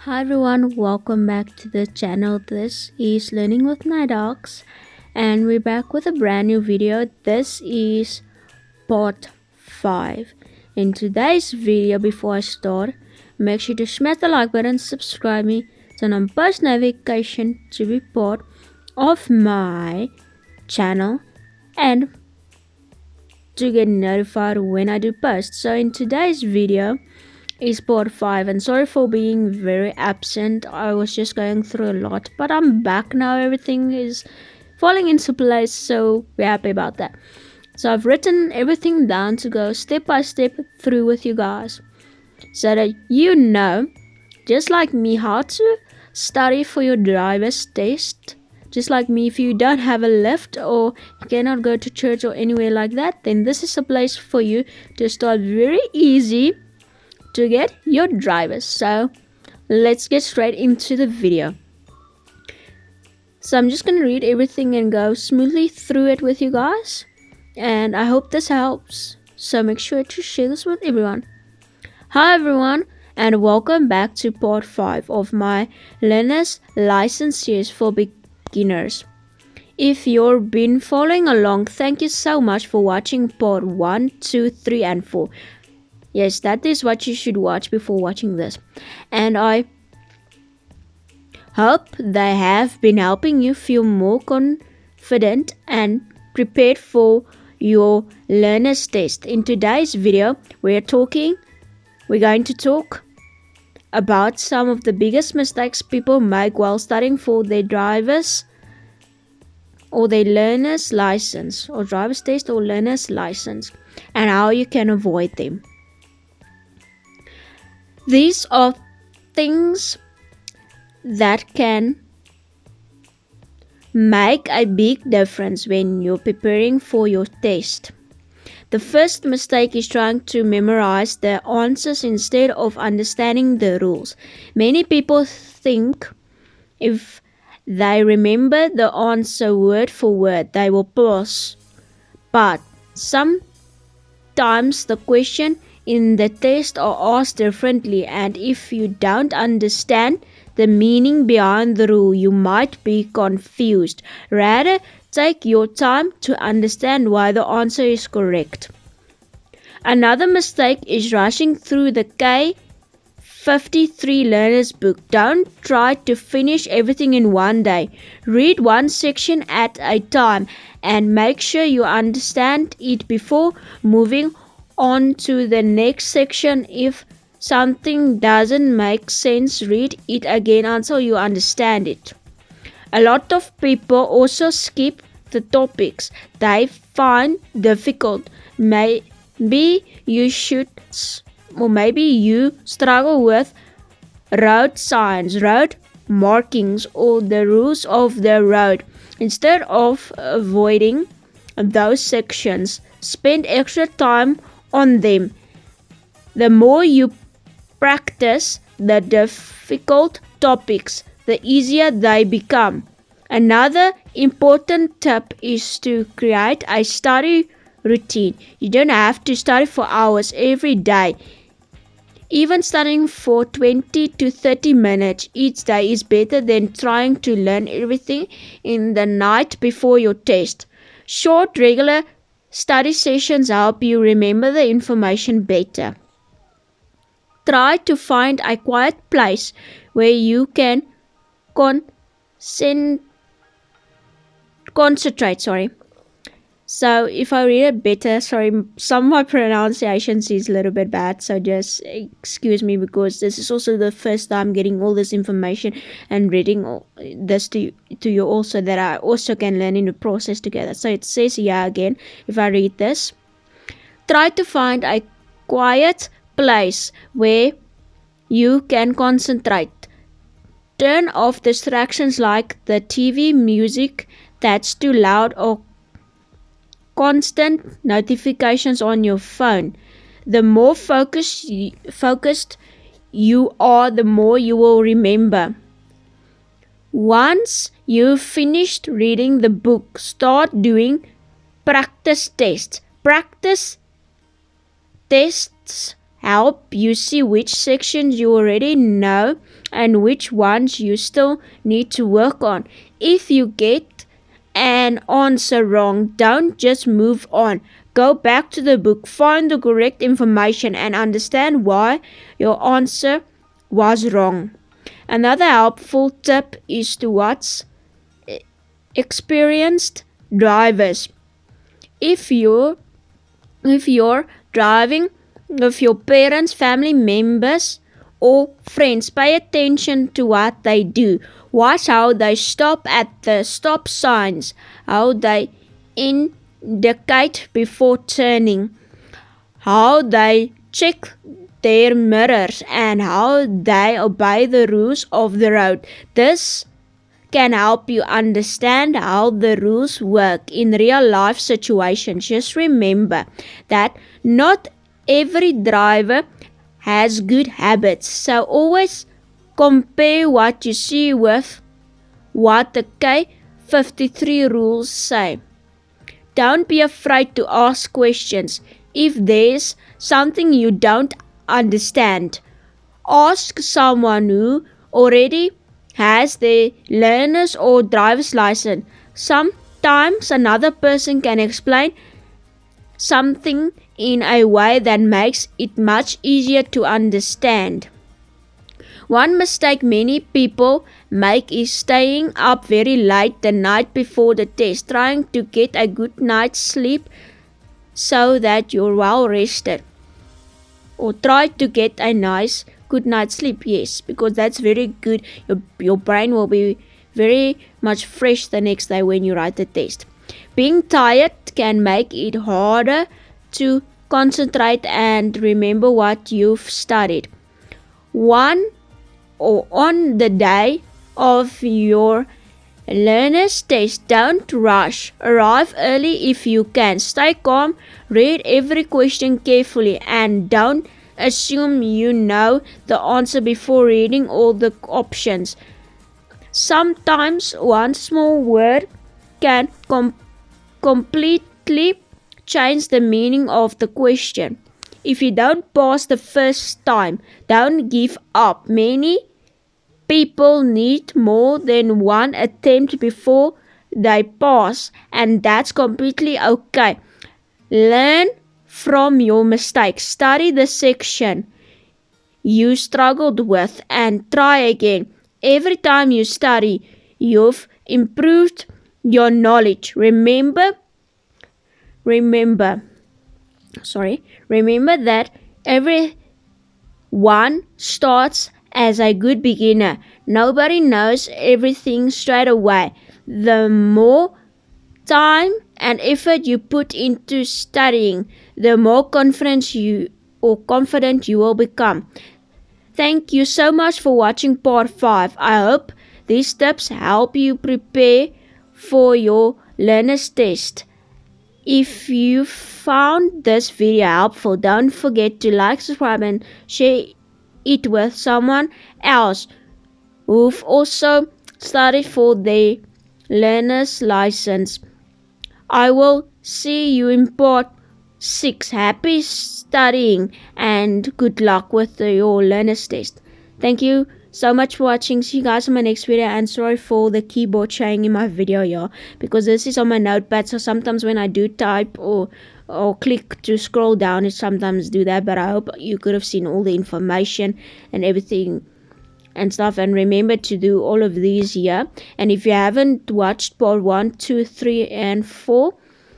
Hi everyone, welcome back to the channel. This is Learning with My Dogs, and we're back with a brand new video. This is part 5. In today's video, before I start, make sure to smash the like button, subscribe me, turn on post notification to be part of my channel and to get notified when I do post. So in today's video is part 5, and sorry for being very absent. I was just going through a lot, but I'm back now. Everything is falling into place, so we're happy about that. So I've written everything down to go step by step through with you guys, so that you know, just like me, how to study for your driver's test. Just like me, if you don't have a lift or you cannot go to church or anywhere like that, then this is a place for you to start very easy to get your drivers. So let's get straight into the video. So I'm just going to read everything and go smoothly through it with you guys, and I hope this helps. So make sure to share this with everyone. Hi everyone, and welcome back to part 5 of my learner's license series for beginners. If you've been following along, thank you so much for watching part 1, 2, 3 and 4. Yes, that is what you should watch before watching this. And I hope they have been helping you feel more confident and prepared for your learner's test. In today's video, we're going to talk about some of the biggest mistakes people make while studying for their driver's or their learner's license, or driver's test or learner's license, and how you can avoid them. These are things that can make a big difference when you're preparing for your test. The first mistake is trying to memorize the answers instead of understanding the rules. Many people think if they remember the answer word for word, they will pass. But sometimes the question in the test are asked differently, and if you don't understand the meaning behind the rule, you might be confused. Rather, take your time to understand why the answer is correct. Another mistake is rushing through the K53 learner's book. Don't try to finish everything in one day. Read one section at a time and make sure you understand it before moving on to the next section. If something doesn't make sense, read it again until you understand it. A lot of people also skip the topics they find difficult. Maybe you struggle with road signs, road markings, or the rules of the road. Instead of avoiding those sections, spend extra time on them. The more you practice the difficult topics, the easier they become. Another important tip is to create a study routine. You don't have to study for hours every day. Even studying for 20 to 30 minutes each day is better than trying to learn everything in the night before your test. Short, regular study sessions help you remember the information better. Try to find a quiet place where you can concentrate. So if I read it better, some of my pronunciations is a little bit bad, so just excuse me, because this is also the first time getting all this information and reading all this to you also, that I also can learn in the process together. So it says here again, if I read this, try to find a quiet place where you can concentrate. Turn off distractions like the TV, music that's too loud, or constant notifications on your phone. The more focused you are, the more you will remember. Once you've finished reading the book, start doing practice tests. Practice tests help you see which sections you already know and which ones you still need to work on. If you get an answer wrong, don't just move on. Go back to the book, find the correct information, and understand why your answer was wrong. Another helpful tip is to watch experienced drivers. If you're driving with your parents, family members, or friends, pay attention to what they do. Watch how they stop at the stop signs, how they indicate before turning, how they check their mirrors, and how they obey the rules of the road. This can help you understand how the rules work in real life situations. Just remember that not every driver has good habits, so always compare what you see with what the K53 rules say. Don't be afraid to ask questions. If there's something you don't understand, ask someone who already has their learner's or driver's license. Sometimes another person can explain something in a way that makes it much easier to understand. One mistake many people make is staying up very late the night before the test, trying to get a good night's sleep so that you're well rested. Or try to get a nice good night's sleep, yes, because that's very good. Your brain will be very much fresh the next day when you write the test. Being tired can make it harder to concentrate and remember what you've studied. On the day of your learner's test, don't rush. Arrive early if you can. Stay calm, read every question carefully, and don't assume you know the answer before reading all the options. Sometimes one small word can completely change the meaning of the question. If you don't pass the first time, don't give up. Many people need more than one attempt before they pass, and that's completely okay. Learn from your mistakes. Study the section you struggled with and try again. Every time you study, you've improved your knowledge. Remember that everyone starts as a good beginner. Nobody knows everything straight away. The more time and effort you put into studying, the more confident you will become. Thank you so much for watching part 5. I hope these tips help you prepare for your learner's test. If you found this video helpful, don't forget to like, subscribe, and share it with someone else who've also studied for their learner's license. I will see you in part 6. Happy studying and good luck with your learner's test. Thank you so much for watching. See you guys in my next video, and sorry for the keyboard showing in my video, yeah, because this is on my notepad, so sometimes when I do type or click to scroll down, it sometimes do that. But I hope you could have seen all the information and everything and stuff, and remember to do all of these here. And if you haven't watched part 1, 2, 3, and 4,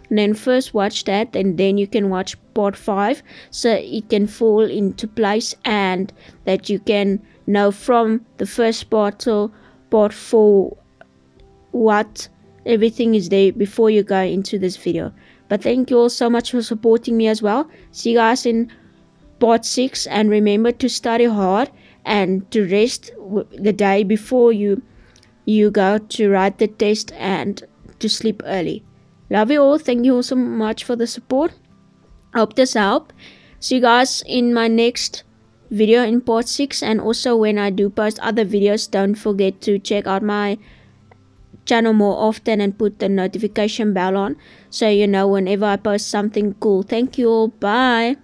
then first watch that, and then you can watch part 5, so it can fall into place and that you can know from the first part to part 4 what everything is there before you go into this video. But thank you all so much for supporting me as well. See you guys in part 6, and remember to study hard and to rest the day before you go to write the test, and to sleep early. Love you all. Thank you all so much for the support. Hope this helped. See you guys in my next video in part 6, and also when I do post other videos, don't forget to check out my channel more often and put the notification bell on so you know whenever I post something cool. Thank you all. Bye.